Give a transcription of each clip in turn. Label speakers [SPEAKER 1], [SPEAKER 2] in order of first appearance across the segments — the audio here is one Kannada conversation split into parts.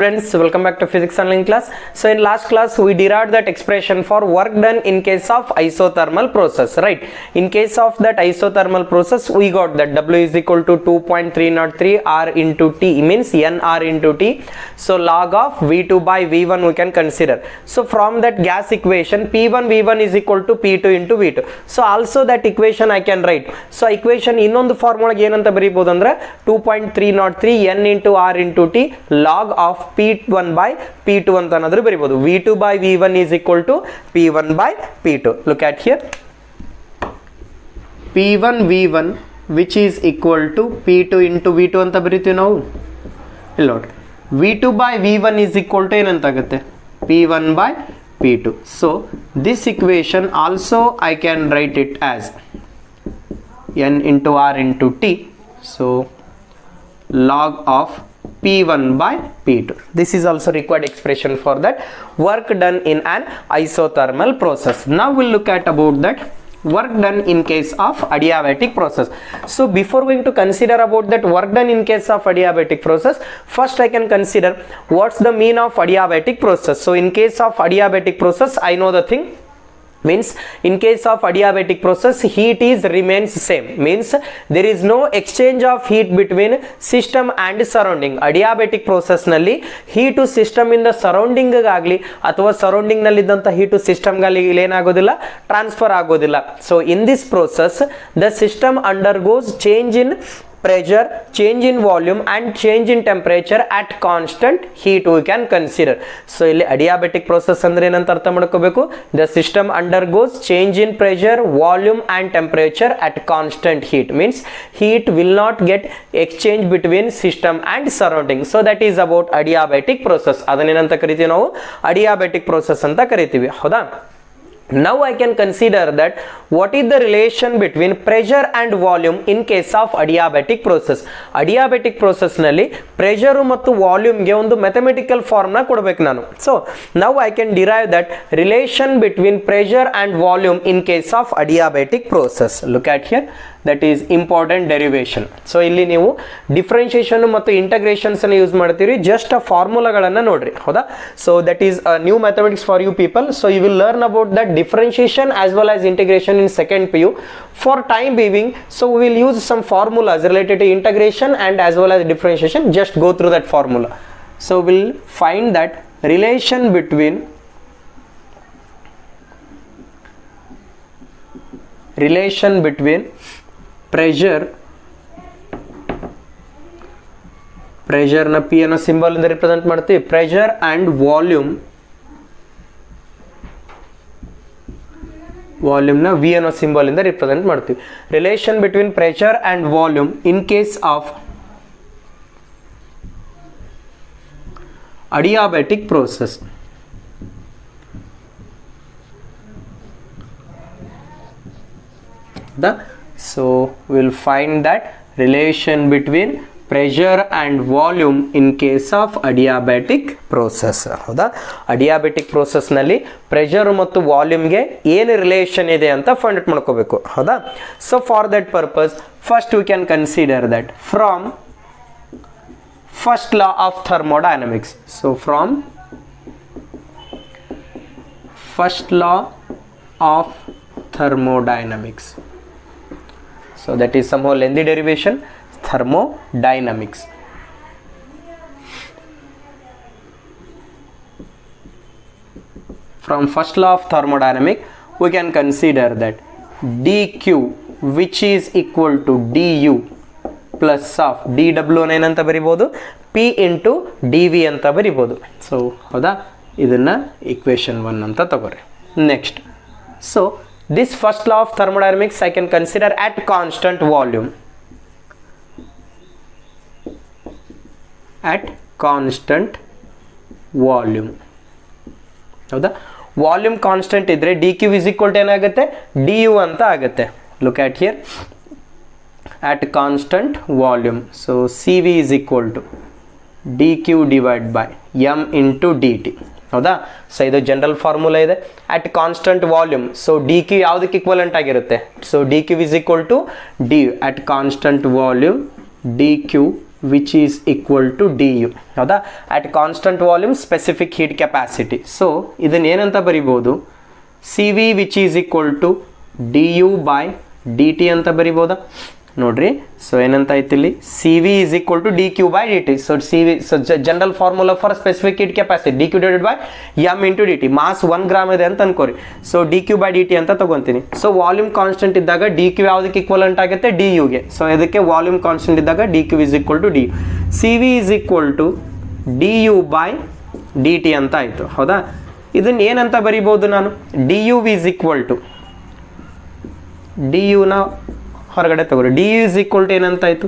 [SPEAKER 1] Friends, welcome back to physics online class. So in last class we derived that expression for work done in case of isothermal process, right? In case of that isothermal process we got that W is equal to 2.303 R into T, means N R into T. So log of V2 by V1 we can consider. So from that gas equation P1 V1 is equal to P2 into V2. So also that equation I can write. So equation ಇನ್ನೊಂದು ಫಾರ್ಮುಲಾಗೆ ಏನಂತ ಬರೀಬಹುದು ಅಂದ್ರೆ 2.303 N into R into T log of P1 by P2 ಅಂತ ಏನಾದರೂ ಬರೀಬಹುದು. V2 by V1 is equal to P1 by P2. Look at here. P1 V1 which is equal to P2 into V2 ಅಂತ ಬರೀತೀವಿ ನಾವು. ಇಲ್ಲಿ ನೋಡಿ. V2 by V1 is equal to ಏನಂತ ಆಗುತ್ತೆ? P1 by P2. So this equation also I can write it as N into R into T. So log of P1 by P2. This is also required expression for that work done in an isothermal process. Now we'll look at about that work done in case of adiabatic process. So before going to consider about that work done in case of adiabatic process, first I can consider what's the mean of adiabatic process. So in case of adiabatic process I know the thing, means in case of adiabatic process heat is remains same, means there is no exchange of heat between system and surrounding. Adiabatic process nalli heat to system in the surrounding agli athwa surrounding nalli iddanta heat to system gali enagodilla transfer agodilla. So in this process the system undergoes change in pressure, change in volume and change in temperature at constant heat we can consider. So ಇಲ್ಲಿ adiabatic process ಅಂದ್ರೆ ಏನಂತ ಅರ್ಥ ಮಾಡ್ಕೋಬೇಕು, the system undergoes change in pressure, volume and temperature at constant heat, means heat will not get exchange between system and surrounding. So that is about adiabatic process. ಅದನ್ನೇನಂತ ಕರಿತೀವಿ ನಾವು? adiabatic process ಅಂತ ಕರಿತೀವಿ, ಹೌದಾ? Now I can consider that what is the relation between pressure and volume in case of adiabatic process. Adiabatic process nalli pressure ಮತ್ತು volume ಗೆ ಒಂದು mathematical formula ಕೊಡಬೇಕು ನಾನು. So now I can derive that relation between pressure and volume in case of adiabatic process. Look at here, that is important derivation. So ಇಲ್ಲಿ ನೀವು differentiation ಮತ್ತು integrations ಅನ್ನು ಯೂಸ್ ಮಾಡ್ತೀರಿ, just ಆ ಫಾರ್ಮುಲಾಗಳನ್ನು ನೋಡ್ರಿ, ಹೌದಾ? So that is a new mathematics for you people. So you will learn about that differentiation as well as integration in second PU. For time being, so we will use some formulas related to integration and as well as differentiation. Just go through that formula. So we'll find that relation between pressure na P ಅನ್ನೋ ಸಿಂಬಲ್ ಇಂದ ರಿಪ್ರೆಸೆಂಟ್ ಮಾಡ್ತೀವಿ, pressure and volume ನ V ಅನ್ನೋ ಸಿಂಬಲ್ ಇಂದ ರಿಪ್ರೆಸೆಂಟ್ ಮಾಡ್ತೀವಿ. Relation between pressure and volume in case of adiabatic process. So we'll find that relation between pressure and volume in case of adiabatic process, ಹೌದಾ? adiabatic process ನಲ್ಲಿ pressure ಮತ್ತು volume ಗೆ ಏನು ರಿಲೇಷನ್ ಇದೆ ಅಂತ ಫೈಂಡ್ ಔಟ್ ಮಾಡ್ಕೋಬೇಕು, ಹೌದಾ? So for that purpose first we can consider that from first law of thermodynamics. So from first law of thermodynamics, so that is somehow lengthy derivation, thermodynamics. From first law of thermodynamics we can consider that dq which is equal to du plus of dw ಏನಂತ ಬರಿಬಹುದು, p into dv ಅಂತ ಬರಿಬಹುದು. ಸೊ ಹೌದಾ, ಇದನ್ನ equation 1 ಅಂತ ತಗೋರಿ. Next, so this first law of thermodynamics I can consider at constant volume. At constant volume, ಹೌದಾ? ವಾಲ್ಯೂಮ್ ಕಾನ್ಸ್ಟೆಂಟ್ ಇದ್ರೆ dq is equal to ಏನಾಗುತ್ತೆ, du ಅಂತ ಆಗುತ್ತೆ. Look at here, at constant volume, so cv is equal to dq divided by m into dt, ಹೌದಾ? ಸೊ ಇದು ಜನರಲ್ ಫಾರ್ಮುಲಾ ಇದೆ. At constant volume, so dq ಯಾವುದಕ್ಕೆ ಈಕ್ವಲೆಂಟ್ ಆಗಿರುತ್ತೆ? So dq is equal to du at constant volume, dq which is equal to d u. ಹೌದಾ? At constant volume specific heat capacity. So ಇದನ್ನ ಏನಂತ ಬರಿಬೋದು? C v which is equal to d u by d t ಅಂತ ಬರಿಬೋದಾ? ನೋಡ್ರಿ, ಸೊ ಏನಂತ ಆಯ್ತು ಇಲ್ಲಿ? C v is equal to d q by d t. So c v, so general formula for specific heat capacity d q divided by m into d t. Mass 1 gram ಇದೆ ಅಂತ ಅನ್ಕೋರಿ. So d q by d t ಅಂತ ತಗೊಂತೀನಿ. ಸೊ ವಾಲ್ಯೂಮ್ ಕಾನ್ಸ್ಟೆಂಟ್ ಇದ್ದಾಗ ಡಿ ಕ್ಯೂ ಯಾವುದಕ್ಕೆ ಈಕ್ವಲೆಂಟ್ ಆಗುತ್ತೆ? ಡಿ ಯುಗೆ. ಸೊ ಇದಕ್ಕೆ ವಾಲ್ಯೂಮ್ ಕಾನ್ಸ್ಟೆಂಟ್ ಇದ್ದಾಗ d q is equal to d u. C v is equal to d u by d t ಅಂತ ಆಯಿತು. ಹೌದಾ? ಇದನ್ನ ಏನಂತ ಬರಿಬೋದು ನಾನು? D u is equal to, d ಯುನ ಹೊರಗಡೆ ತಗೋರಿ, d u is equal to ಏನಂತ ಆಯಿತು?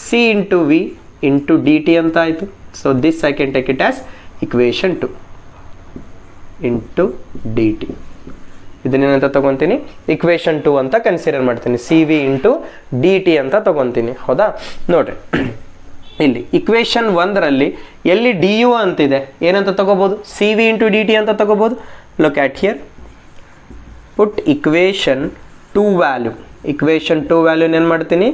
[SPEAKER 1] C into V into d t ಅಂತ ಆಯಿತು. So this I can take it as equation 2 into d t. ಇದನ್ನೇನಂತ ತಗೊತೀನಿ? ಇಕ್ವೇಷನ್ 2 ಅಂತ ಕನ್ಸಿಡರ್ ಮಾಡ್ತೀನಿ. C V into d t ಅಂತ ತಗೊತೀನಿ. ಹೌದಾ? ನೋಡ್ರಿ, ಇಲ್ಲಿ ಇಕ್ವೇಷನ್ 1ರಲ್ಲಿ ಎಲ್ಲಿ ಡಿ ಯು ಅಂತಿದೆ ಏನಂತ ತಗೋಬೋದು? C V into d t ಅಂತ ತಗೋಬೋದು. Look at here, put equation 2 value. Equation 2 ವ್ಯಾಲ್ಯೂನ ಏನು ಮಾಡ್ತೀನಿ?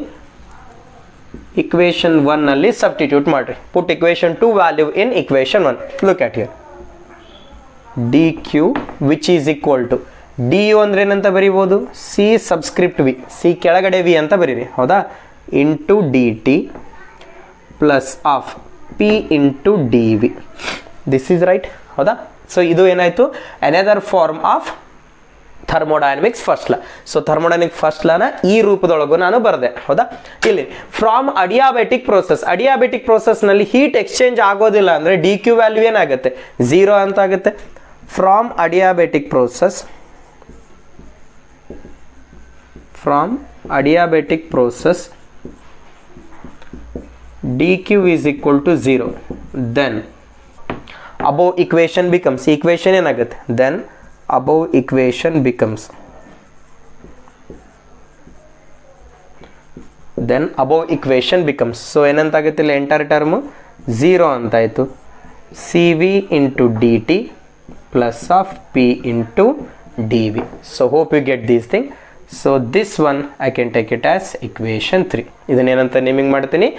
[SPEAKER 1] ಇಕ್ವೇಷನ್ 1ನಲ್ಲಿ ಸಬ್ಸ್ಟಿಟ್ಯೂಟ್ ಮಾಡಿರಿ. Put equation 2 value in equation 1. Look at here, d q which is equal to d u ಅಂದ್ರೆ ಏನಂತ ಬರಿಬೋದು? ಸಿ ಸಬ್ಸ್ಕ್ರಿಪ್ಟ್ ವಿ, ಸಿ ಕೆಳಗಡೆ ವಿ ಅಂತ ಬರೀರಿ. ಹೌದಾ? Into d t plus of P into D v. This is right. ಹೌದಾ? ಸೊ ಇದು ಏನಾಯಿತು? Another form of thermodynamics first law. So thermodynamic first ಲಾನ ಈ ರೂಪದೊಳಗೂ ನಾನು ಬರೆದೆ. ಹೌದಾ? ಇಲ್ಲಿ ಫ್ರಾಮ್ ಅಡಿಯಾಬೆಟಿಕ್ ಪ್ರೋಸೆಸ್, ಅಡಿಯಾಬೆಟಿಕ್ ಪ್ರೋಸೆಸ್ನಲ್ಲಿ ಹೀಟ್ ಎಕ್ಸ್ಚೇಂಜ್ ಆಗೋದಿಲ್ಲ ಅಂದರೆ ಡಿ ಕ್ಯೂ ವ್ಯಾಲ್ಯೂ ಏನಾಗುತ್ತೆ? 0 ಅಂತ ಆಗುತ್ತೆ. From adiabatic process, from adiabatic process d q is equal to 0. Then above equation becomes, equation ಏನಾಗುತ್ತೆ? Then above equation becomes, then above equation becomes, so ಏನಂತಾಗುತ್ತೆ ಇಲ್ಲಿ? ಎಂಟರ್ ಟರ್ಮ್ 0 ಅಂತಾಯಿತು. C V into d t plus of P into D V. So hope you get these thing. So this one I can take it as equation 3. ಇದನ್ನೇನಂತ ನೇಮಿಂಗ್ ಮಾಡ್ತೀನಿ?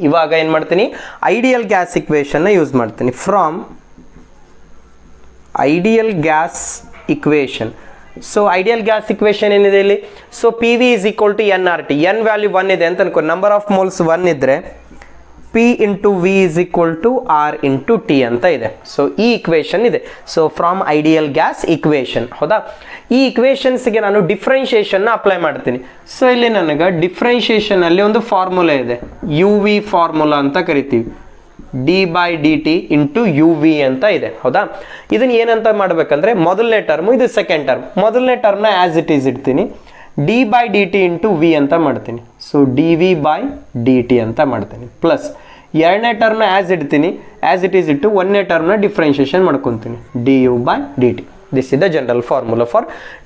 [SPEAKER 1] ಇವಾಗ ಏನು ಮಾಡ್ತೀನಿ? ಐಡಿಯಲ್ ಗ್ಯಾಸ್ ಇಕ್ವೇಷನ್ನ ಯೂಸ್ ಮಾಡ್ತೀನಿ. From ideal gas equation. So ideal gas equation ಏನಿದೆ ಇಲ್ಲಿ? So p v is equal to n r t. N value 1 ಇದೆ ಅಂತ ಅನ್ಕೋ. ನಂಬರ್ ಆಫ್ ಮೋಲ್ಸ್ 1 ಇದ್ದರೆ p into v is equal to R into T ಅಂತ ಇದೆ. ಸೊ ಈ ಇಕ್ವೇಷನ್ ಇದೆ. So from ideal gas equation. ಹೌದಾ? ಈ ಇಕ್ವೇಷನ್ಸ್ಗೆ ನಾನು ಡಿಫ್ರೆನ್ಷಿಯೇಷನ್ನ ಅಪ್ಲೈ ಮಾಡ್ತೀನಿ. ಸೊ ಇಲ್ಲಿ ನನಗೆ ಡಿಫ್ರೆನ್ಷಿಯೇಷನಲ್ಲಿ ಒಂದು ಫಾರ್ಮುಲಾ ಇದೆ, ಯು ವಿ ಫಾರ್ಮುಲಾ ಅಂತ ಕರಿತೀವಿ. D by d t into u v ಅಂತ ಇದೆ. ಹೌದಾ? ಇದನ್ನ ಏನಂತ ಮಾಡ್ಬೇಕಂದ್ರೆ ಮೊದಲನೇ ಟರ್ಮು, ಇದು ಸೆಕೆಂಡ್ ಟರ್ಮ್. ಮೊದಲನೇ ಟರ್ಮ್ನ ಆ್ಯಸ್ ಇಟ್ ಈಸ್ ಇಡ್ತೀನಿ, d by d t into v ಅಂತ ಮಾಡ್ತೀನಿ. So D V by d t ಅಂತ ಮಾಡ್ತೀನಿ. ಪ್ಲಸ್ ಎರಡನೇ ಟರ್ಮ್ನ ಆ್ಯಸ್ ಇಡ್ತೀನಿ, ಆ್ಯಸ್ ಇಟ್ ಈಸ್ ಇಟ್ಟು ಒಂದನೇ ಟರ್ಮ್ನ ಡಿಫ್ರೆನ್ಷಿಯೇಷನ್ ಮಾಡ್ಕೊತೀನಿ, d u by d t. This is the general formula for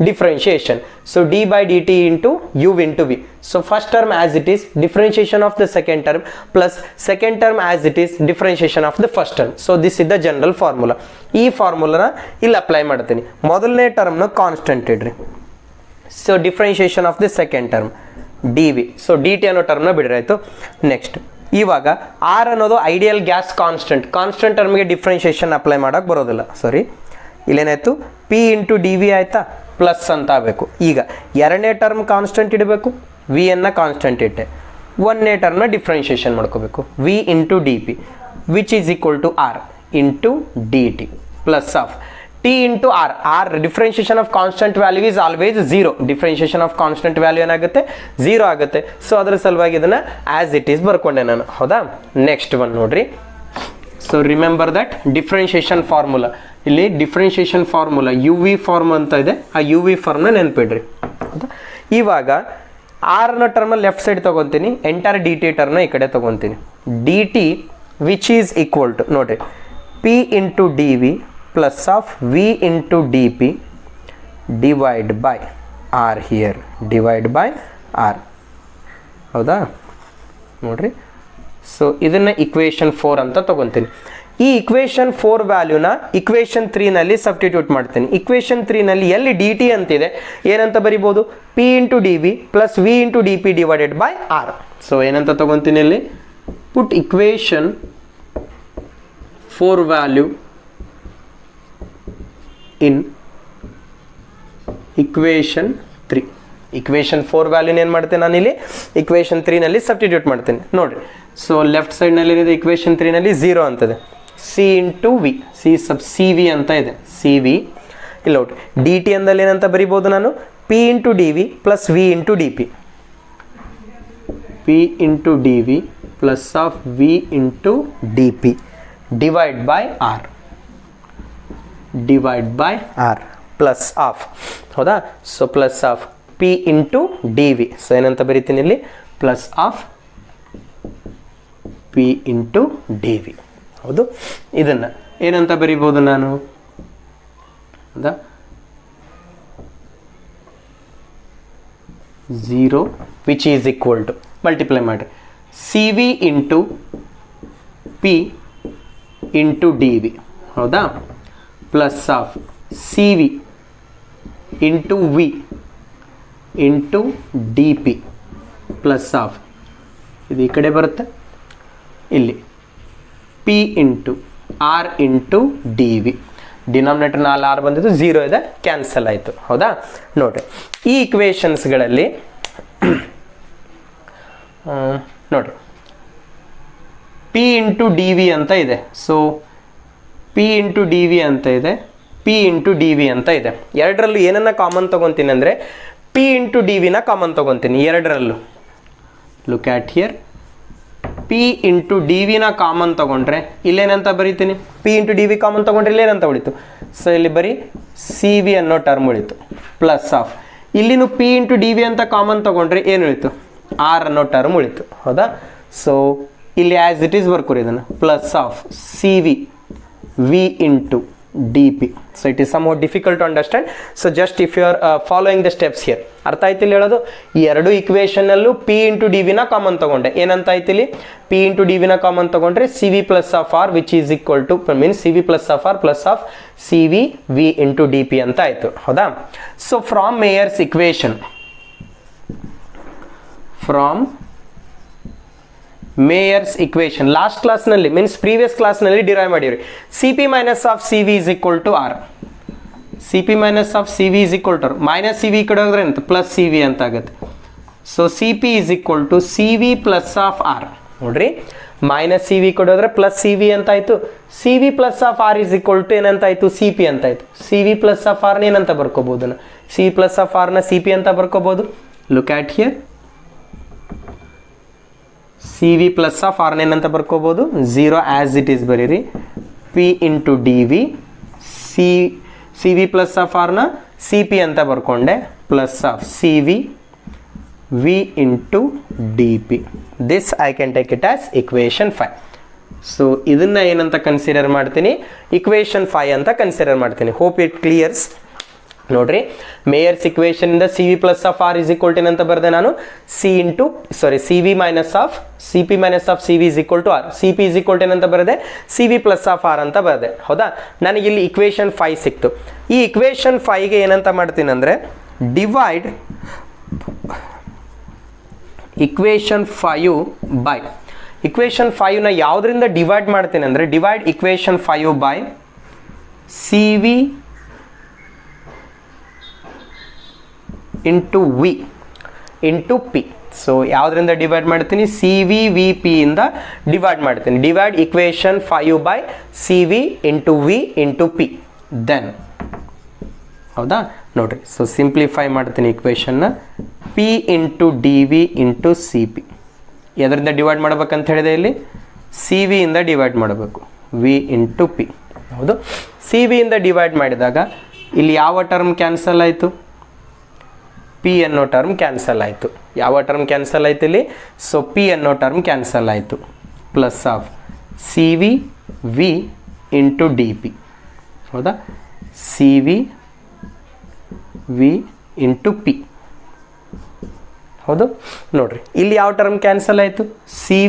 [SPEAKER 1] differentiation. So d by dt into u into v. So first term as it is, differentiation of the second term, plus second term as it is, differentiation of the first term. So this is the general formula. ಈ ಫಾರ್ಮುಲಾನ ಇಲ್ಲಿ ಅಪ್ಲೈ ಮಾಡ್ತೀನಿ. ಮೊದಲನೇ ಟರ್ಮ್ನ ಕಾನ್ಸ್ಟೆಂಟ್ ಇಡ್ರಿ. So differentiation of the second term d V. So d t ಅನ್ನೋ ಟರ್ಮ್ನ ಬಿಡ್ರಿ ಆಯಿತು. ನೆಕ್ಸ್ಟ್ ಇವಾಗ ಆರ್ ಅನ್ನೋದು ಐಡಿಯಲ್ ಗ್ಯಾಸ್ ಕಾನ್ಸ್ಟೆಂಟ್. ಕಾನ್ಸ್ಟೆಂಟ್ ಟರ್ಮ್ಗೆ ಡಿಫ್ರೆನ್ಷಿಯೇಷನ್ ಅಪ್ಲೈ ಮಾಡೋಕ್ಕೆ ಬರೋದಿಲ್ಲ. ಸಾರಿ, ಇಲ್ಲೇನಾಯಿತು? ಪಿ ಇಂಟು ಡಿ ವಿ ಆಯಿತಾ? ಪ್ಲಸ್ ಅಂತ ಆಗಬೇಕು. ಈಗ ಎರಡನೇ ಟರ್ಮ್ ಕಾನ್ಸ್ಟೆಂಟ್ ಇಡಬೇಕು, ವಿ ಅನ್ನು ಕಾನ್ಸ್ಟೆಂಟ್ ಇಟ್ಟೆ. ಒಂದನೇ ಟರ್ಮ್ನ ಡಿಫ್ರೆನ್ಷಿಯೇಷನ್ ಮಾಡ್ಕೋಬೇಕು, v into D p which is equal to R into d t plus of T into R. R differentiation of constant value is always 0. Differentiation of constant value ಏನಾಗುತ್ತೆ? 0 ಆಗುತ್ತೆ. ಸೊ ಅದರ ಸಲುವಾಗಿ ಇದನ್ನು ಆ್ಯಸ್ ಇಟ್ ಈಸ್ ಬರ್ಕೊಂಡೆ ನಾನು. ಹೌದಾ? ನೆಕ್ಸ್ಟ್ ಒನ್ ನೋಡ್ರಿ. So remember that differentiation formula. ಇಲ್ಲಿ differentiation formula u v form ಅಂತ ಇದೆ, ಆ ಯು ವಿ ಫಾರ್ಮ್ನ ನೆನ್ಪಿಡ್ರಿ. ಹೌದಾ? ಇವಾಗ ಆರ್ನ ಟರ್ಮಲ್ಲಿ ಲೆಫ್ಟ್ ಸೈಡ್ ತೊಗೊತೀನಿ, ಎಂಟರ್ ಡಿ ಟಿ ಟರ್ಮ್ನ ಈ ಕಡೆ ತೊಗೊತೀನಿ. D t which is equal to ನೋಡಿರಿ, p into D v plus of v into D p divide by r. Here divide by r. ಹೌದಾ? ನೋಡ್ರಿ. ಸೊ ಇದನ್ನು ಇಕ್ವೇಷನ್ 4 ಅಂತ ತೊಗೊತೀನಿ. ಈ ಇಕ್ವೇಷನ್ 4 ವ್ಯಾಲ್ಯೂನ ಇಕ್ವೇಷನ್ 3ನಲ್ಲಿ ಸಬ್ಸ್ಟಿಟ್ಯೂಟ್ ಮಾಡ್ತೀನಿ. ಇಕ್ವೇಷನ್ 3ನಲ್ಲಿ ಎಲ್ಲಿ ಡಿ ಟಿ ಅಂತಿದೆ ಏನಂತ ಬರಿಬೋದು? P into D v plus v into D P divided by R. So ಏನಂತ ತೊಗೊತೀನಿ ಇಲ್ಲಿ? put equation 4 value in equation 3. equation 4 ವ್ಯಾಲ್ಯೂನ ಏನು ಮಾಡ್ತೇನೆ ನಾನು ಇಲ್ಲಿ equation 3 ನಲ್ಲಿ ಸಬ್ಸ್ಟಿಟ್ಯೂಟ್ ಮಾಡ್ತೇನೆ ನೋಡ್ರಿ. ಸೊ ಲೆಫ್ಟ್ ಸೈಡ್ ನಲ್ಲಿ ಏನಿದೆ equation 3 ನಲ್ಲಿ 0 ಅಂತದೆ, c ಇಂಟು ವಿ, ಸಿ ಸಬ್ ಸಿ ವಿ ಅಂತ ಇದೆ, ಸಿ ವಿ. ಇಲ್ಲ ನೋಡ್ರಿ, ಡಿ ಟಿ ಅಂದಲ್ಲಿ ಏನಂತ ಬರಿಬೋದು ನಾನು, p into D v plus v into D p, p into D v plus of v into D p divide by r, divide by r plus of, ಹೌದಾ. So plus of P into D V, so ಏನಂತ ಬರಿತೀನಿ ಇಲ್ಲಿ, plus of P into D v. ಹೌದು, ಇದನ್ನು ಏನಂತ ಬರಿಬೋದು ನಾನು, ಹೌದಾ, 0 which is equal to multiply ಮಾಡಿರಿ c V into p into D v, ಹೌದಾ, plus of C V into V into D P plus of, ಇದು ಈ ಕಡೆ ಬರುತ್ತೆ, ಇಲ್ಲಿ P into R into D V. Denominator 4 R ಬಂದಿದ್ದು, 0 ಇದೆ, ಕ್ಯಾನ್ಸಲ್ ಆಯಿತು. ಹೌದಾ, ನೋಡಿರಿ ಈ ಇಕ್ವೇಷನ್ಸ್ಗಳಲ್ಲಿ ನೋಡಿರಿ ಪಿ ಇಂಟು ಡಿ ವಿ ಅಂತ ಇದೆ. So P into D V ಅಂತ ಇದೆ, ಪಿ ಇಂಟು ಡಿ ವಿ ಅಂತ ಇದೆ. ಎರಡರಲ್ಲೂ ಏನನ್ನ ಕಾಮನ್ ತೊಗೊತೀನಿ ಅಂದರೆ ಪಿ ಇಂಟು ಡಿ ವಿನ ಕಾಮನ್ ತೊಗೊತೀನಿ ಎರಡರಲ್ಲೂ. Look at here, p into D ವಿನ ಕಾಮನ್ ತೊಗೊಂಡ್ರೆ ಇಲ್ಲೇನಂತ ಬರೀತೀನಿ, p into D v common ತೊಗೊಂಡ್ರೆ ಇಲ್ಲೇನಂತ ಉಳಿತು, ಸೊ ಇಲ್ಲಿ ಬರೀ ಸಿ ವಿ ಅನ್ನೋ ಟರ್ಮ್ ಉಳಿತು, ಪ್ಲಸ್ ಆಫ್ ಇಲ್ಲಿನೂ ಪಿ ಇಂಟು ಡಿ ವಿ ಅಂತ ಕಾಮನ್ ತೊಗೊಂಡ್ರೆ ಏನು ಉಳಿತು, ಆರ್ ಅನ್ನೋ ಟರ್ಮ್ ಉಳಿತು. ಹೌದಾ, ಸೊ ಇಲ್ಲಿ ಆ್ಯಸ್ ಇಟ್ ಈಸ್ ಬರ್ಕೋರಿ ಇದನ್ನು, plus of C V V into D P. So it is some difficult to understand. So just if you are following the steps here, ಅರ್ಥ ಆಯ್ತು ಇಲ್ಲಿ ಹೇಳೋದು. ಈ ಎರಡು ಇಕ್ವೇಷನಲ್ಲೂ ಪಿ ಇಂಟು ಡಿ ವಿನ ಕಾಮನ್ ತೊಗೊಂಡೆ, ಏನಂತ ಆಯ್ತು ಇಲ್ಲಿ, ಪಿ ಇಂಟು ಡಿ ವಿನ ಕಾಮನ್ ತೊಗೊಂಡ್ರೆ C V plus of R which is equal to means C V plus of R plus of C V V into D P ಅಂತ ಆಯಿತು. ಹೌದಾ, so from Mayer's equation, from Mayer's equation last ಕ್ಲಾಸ್ನಲ್ಲಿ ಮೀನ್ಸ್ ಪ್ರೀವಿಯಸ್ ಕ್ಲಾಸ್ನಲ್ಲಿ ಡಿರೈವ್ ಮಾಡಿರಿ, C P minus of C V is equal to R, C P minus of C V is equal to R, minus C V ಕಡೆ ಹೋದ್ರೆ ಅಂತ ಪ್ಲಸ್ ಸಿ ವಿ ಅಂತ ಆಗುತ್ತೆ. So C P is equal to C V plus of R. ನೋಡ್ರಿ, ಮೈನಸ್ ಸಿ ವಿ ಕಡೆ ಹೋದ್ರೆ ಪ್ಲಸ್ ಸಿ ವಿ ಅಂತ ಆಯಿತು, C V plus of R is equal to ಏನಂತ ಆಯಿತು, ಸಿ ಪಿ ಅಂತ ಆಯಿತು. ಸಿ ವಿ ಪ್ಲಸ್ ಆಫ್ ಆರ್ನ ಏನಂತ ಬರ್ಕೋಬೋದು, ಸಿ ಪ್ಲಸ್ ಆಫ್ ಆರ್ನ ಸಿ ಪಿ ಅಂತ ಬರ್ಕೋಬೋದು. Look at here, C V plus of ಆರ್ನ ಏನಂತ ಬರ್ಕೋಬೋದು, 0 ಆ್ಯಸ್ ಇಟ್ ಈಸ್ ಬರೀರಿ, P into D V, C V plus of ಆರ್ನ ಸಿ ಪಿ ಅಂತ ಬರ್ಕೊಂಡೆ, plus of C V V into D P. This I can take it as equation 5. So ಇದನ್ನು ಏನಂತ ಕನ್ಸಿಡರ್ ಮಾಡ್ತೀನಿ, ಇಕ್ವೇಷನ್ 5 ಅಂತ ಕನ್ಸಿಡರ್ ಮಾಡ್ತೀನಿ. Hope it clears. ನೋಡ್ರಿ, ಮೇಯರ್ಸ್ ಇಕ್ವೇಷನ್ ಇಂದ C V plus of R is equal to ಏನಂತ ಬರೆದೆ ನಾನು, C V minus of C P minus of C V is equal to R, C P is equal to ಏನಂತ ಬರೆದೆ, C V plus of R ಅಂತ ಬರೆದೆ. ಹೌದಾ, ನನಗಿಲ್ಲಿ ಇಕ್ವೇಷನ್ 5 ಸಿಕ್ತು. ಈ ಇಕ್ವೇಷನ್ 5ಗೆ ಏನಂತ ಮಾಡ್ತೀನಿ ಅಂದರೆ ಡಿವೈಡ್ ಇಕ್ವೇಷನ್ 5 ಬೈ, ಇಕ್ವೇಷನ್ 5ನ ಯಾವುದರಿಂದ ಡಿವೈಡ್ ಮಾಡ್ತೀನಿ ಅಂದರೆ divide equation 5 by C V into V into P. So ಯಾವುದರಿಂದ ಡಿವೈಡ್ ಮಾಡ್ತೀನಿ, ಸಿ ವಿ ವಿ ಪಿ ಇಂದ ಡಿವೈಡ್ ಮಾಡ್ತೀನಿ. Divide equation 5 by C V into V into P. Then ಹೌದಾ, ನೋಡಿರಿ, ಸೊ ಸಿಂಪ್ಲಿಫೈ ಮಾಡ್ತೀನಿ ಇಕ್ವೇಷನ್ನ, P into D V into C P. ಎದರಿಂದ ಡಿವೈಡ್ ಮಾಡ್ಬೇಕಂತ ಹೇಳಿದೆ, ಇಲ್ಲಿ ಸಿ ವಿ ಇಂದ ಡಿವೈಡ್ ಮಾಡಬೇಕು, ವಿ ಇಂಟು ಪಿ. ಹೌದು, ಸಿ ವಿ ಇಂದ ಡಿವೈಡ್ ಮಾಡಿದಾಗ ಇಲ್ಲಿ ಯಾವ ಟರ್ಮ್ ಕ್ಯಾನ್ಸಲ್ ಆಯಿತು, ಪಿ ಅನ್ನೋ ಟರ್ಮ್ ಕ್ಯಾನ್ಸಲ್ ಆಯಿತು. ಯಾವ ಟರ್ಮ್ ಕ್ಯಾನ್ಸಲ್ ಆಯಿತು ಇಲ್ಲಿ, ಸೊ ಪಿ ಅನ್ನೋ ಟರ್ಮ್ ಕ್ಯಾನ್ಸಲ್ ಆಯಿತು, plus of C V V into D P. ಹೌದಾ, C V V into P. ಹೌದು, ನೋಡ್ರಿ ಇಲ್ಲಿ ಯಾವ ಟರ್ಮ್ ಕ್ಯಾನ್ಸಲ್ ಆಯಿತು, ಸಿ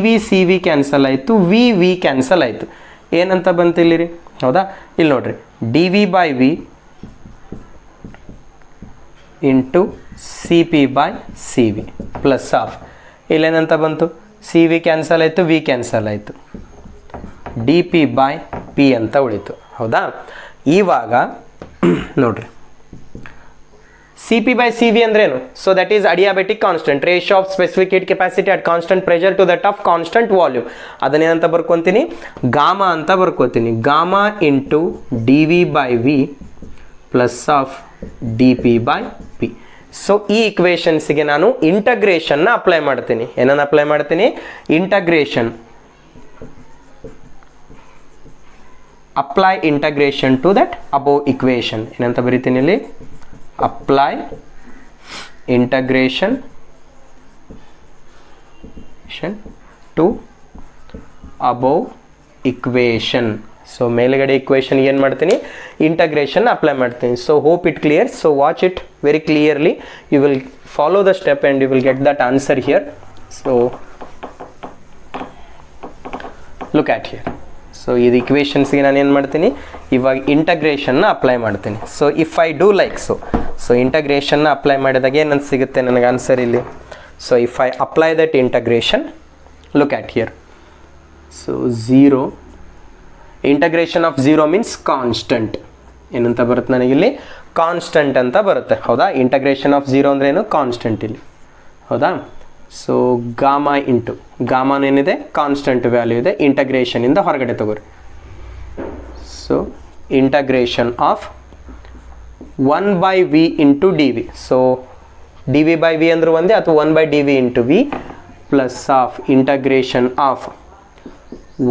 [SPEAKER 1] ವಿ ಕ್ಯಾನ್ಸಲ್ ಆಯಿತು, ವಿ ಕ್ಯಾನ್ಸಲ್ ಆಯಿತು. ಏನಂತ ಬಂತು ಇಲ್ಲಿ ರೀ, ಹೌದಾ, ಇಲ್ಲಿ ನೋಡ್ರಿ, D V by V into C P by C V plus of ಇಲ್ಲೇನಂತ ಬಂತು, ಸಿ ವಿ ಕ್ಯಾನ್ಸಲ್ ಆಯಿತು, ವಿ ಕ್ಯಾನ್ಸಲ್ ಆಯಿತು, ಡಿ ಪಿ ಬೈ ಪಿ ಅಂತ ಉಳಿತು. ಹೌದಾ? ಇವಾಗ ನೋಡ್ರಿ, C P by C V ಅಂದ್ರೇನು? So that is adiabatic constant, ratio of specific heat capacity at constant pressure to that of constant volume. ಅದನ್ನೇನಂತ ಬರ್ಕೊತೀನಿ? ಗಾಮಾ ಅಂತ ಬರ್ಕೋತೀನಿ. Gamma into D V by V plus of D P by P. So ಈ ಇಕ್ವೇಷನ್ಸ್ಗೆ ನಾನು ಇಂಟಗ್ರೇಷನ್ನ ಅಪ್ಲೈ ಮಾಡ್ತೀನಿ. ಏನನ್ನು ಅಪ್ಲೈ ಮಾಡ್ತೀನಿ? Integration. Apply integration to that above equation. ಏನಂತ ಬರೀತೀನಿ ಇಲ್ಲಿ? Apply integration to above equation. So ಮೇಲ್ಗಡೆ ಇಕ್ವೇಷನ್ ಏನು ಮಾಡ್ತೀನಿ? ಇಂಟಗ್ರೇಷನ್ ಅಪ್ಲೈ ಮಾಡ್ತೀನಿ. So hope it clear. So watch it very clearly. You will follow the step and you will get that answer here. So look at here. So ಇದು ಇಕ್ವೇಷನ್ಸ್ಗೆ ನಾನು ಏನು ಮಾಡ್ತೀನಿ? ಇವಾಗ ಇಂಟಗ್ರೇಷನ್ನ ಅಪ್ಲೈ ಮಾಡ್ತೀನಿ. So if I do like so ಇಂಟಗ್ರೇಷನ್ನ apply ಮಾಡಿದಾಗ ಏನಂತ ಸಿಗುತ್ತೆ ನನಗೆ ಆನ್ಸರ್ ಇಲ್ಲಿ? So if I apply that integration, look at here. So 0 integration of 0 means constant. ಏನಂತ ಬರುತ್ತೆ ನನಗಿಲ್ಲಿ? ಕಾನ್ಸ್ಟೆಂಟ್ ಅಂತ ಬರುತ್ತೆ. ಹೌದಾ? ಇಂಟಗ್ರೇಷನ್ ಆಫ್ 0 ಅಂದ್ರೆ ಏನು? ಕಾನ್ಸ್ಟೆಂಟ್ ಇಲ್ಲಿ. ಹೌದಾ? ಸೊ ಗಾಮಾ ಇಂಟು ಗಾಮಾನ ಏನಿದೆ? ಕಾನ್ಸ್ಟೆಂಟ್ ವ್ಯಾಲ್ಯೂ ಇದೆ. ಇಂಟಗ್ರೇಷನಿಂದ ಹೊರಗಡೆ ತಗೋರಿ. So integration of 1 by V into D V. So D V by V ಅಂದ್ರೆ ಒಂದೇ, ಅಥವಾ 1 by D V into V plus of integration of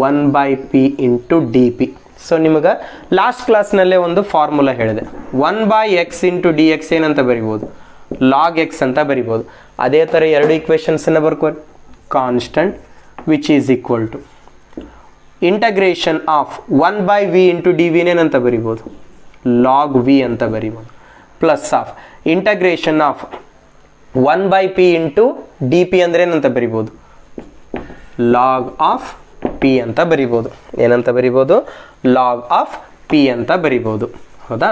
[SPEAKER 1] 1 by P into D P. So ನಿಮಗೆ ಲಾಸ್ಟ್ ಕ್ಲಾಸ್ನಲ್ಲೇ ಒಂದು ಫಾರ್ಮುಲಾ ಹೇಳಿದೆ. 1 by X into D X ಏನಂತ ಬರಿಬೋದು? ಲಾಗ್ ಎಕ್ಸ್ ಅಂತ ಬರಿಬೋದು. ಅದೇ ಥರ ಎರಡು ಇಕ್ವೇಷನ್ಸನ್ನು ಬರ್ಕೊಳ್ಳಿ. Constant which is equal to integration of 1 by V into D ವಿನೇನಂತ ಬರಿಬೋದು? ಲಾಗ್ ವಿ ಅಂತ ಬರಿಬೋದು. Plus of integration of 1 by P into D P ಅಂದರೆ ಏನಂತ ಬರಿಬೋದು? ಲಾಗ್ ಆಫ್ ಪಿ ಅಂತ ಬರಿಬೋದು. ಏನಂತ ಬರಿಬೋದು? ಲಾಗ್ ಆಫ್ ಪಿ ಅಂತ ಬರಿಬೋದು. ಹೌದಾ?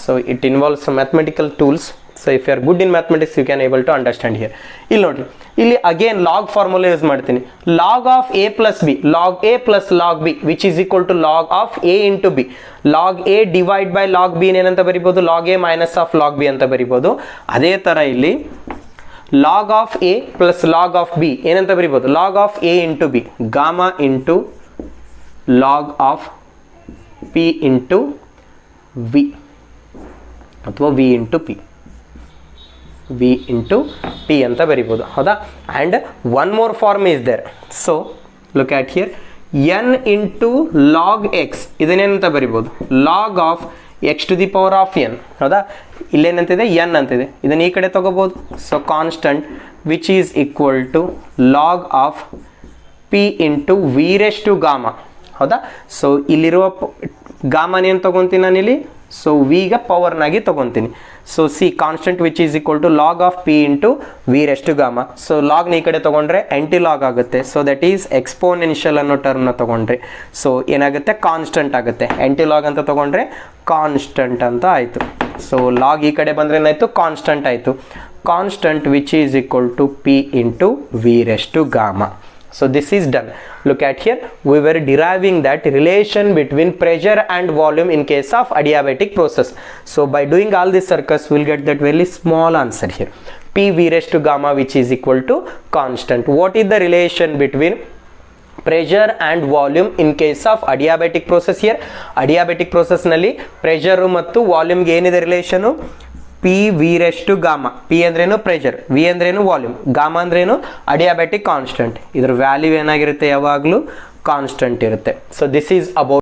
[SPEAKER 1] So it involves mathematical tools. So if you are good in mathematics you can able to understand here. ಇಲ್ಲಿ ನೋಡಿರಿ, ಇಲ್ಲಿ ಅಗೇನ್ ಲಾಗ್ ಫಾರ್ಮುಲಾ ಯೂಸ್ ಮಾಡ್ತೀನಿ. Log of A plus B, log A plus log B which is equal to log of A into B. Log A divide by log B ಏನಂತ ಬರಿಬೋದು? Log A minus of log B ಅಂತ ಬರಿಬೋದು. ಅದೇ ಥರ ಇಲ್ಲಿ log of A plus log of B ಏನಂತ ಬರಿಬೋದು? Log of A into B, gamma into log of P into V, ಅಥವಾ V into P, V into T ಅಂತ ಬರಿಬೋದು. ಹೌದಾ? And one more form is there. So look at here, N into log X ಇದನ್ನೇನಂತ ಬರಿಬೋದು? Log of X to the power of N. ಹೌದಾ? ಇಲ್ಲೇನಂತಿದೆ? ಎನ್ ಅಂತಿದೆ. ಇದನ್ನು ಈ ಕಡೆ ತಗೋಬೋದು. So constant which is equal to log of P into V raise to gamma. ಹೌದಾ? ಸೊ ಇಲ್ಲಿರುವ ಗಾಮಾನೇನು ತೊಗೊತೀನಿ ನಾನಿಲ್ಲಿ? ಸೊ ವಿಗ ಪವರ್ನಾಗಿ ತೊಗೊತೀನಿ. So C constant which is equal to log of P into V raise to gamma. So ಲಾಗ್ನ ಈ ಕಡೆ ತೊಗೊಂಡ್ರೆ ಆ್ಯಂಟಿ ಲಾಗ್ ಆಗುತ್ತೆ. ಸೊ ದಟ್ ಈಸ್ ಎಕ್ಸ್ಪೋನೆನ್ಷಿಯಲ್ ಅನ್ನೋ ಟರ್ಮ್ನ ತೊಗೊಂಡ್ರೆ ಸೊ ಏನಾಗುತ್ತೆ? ಕಾನ್ಸ್ಟೆಂಟ್ ಆಗುತ್ತೆ. ಆ್ಯಂಟಿ ಲಾಗ್ ಅಂತ ತೊಗೊಂಡ್ರೆ ಕಾನ್ಸ್ಟೆಂಟ್ ಅಂತ ಆಯಿತು. ಸೊ ಲಾಗ್ ಈ ಕಡೆ ಬಂದರೆ ಏನಾಯಿತು? ಕಾನ್ಸ್ಟೆಂಟ್ ಆಯಿತು. Constant which is equal to P into V raise to gamma. So this is done. Look at here, we were deriving that relation between pressure and volume in case of adiabatic process. So by doing all this circus, we'll get that very small answer here. P V raised to gamma which is equal to constant. What is the relation between pressure and volume in case of adiabatic process here? Adiabatic process nalli pressure mattu volume ge enide relation? P V raise to gamma. P ಅಂದ್ರೇನು? ಪ್ರೆಷರ್. ವಿ ಅಂದ್ರೇನು? ವಾಲ್ಯೂಮ್. ಗಾಮಾ ಅಂದ್ರೇನು? Adiabatic constant. ಇದರ ವ್ಯಾಲ್ಯೂ ಏನಾಗಿರುತ್ತೆ? ಯಾವಾಗಲೂ ಕಾನ್ಸ್ಟೆಂಟ್ ಇರುತ್ತೆ. So this is about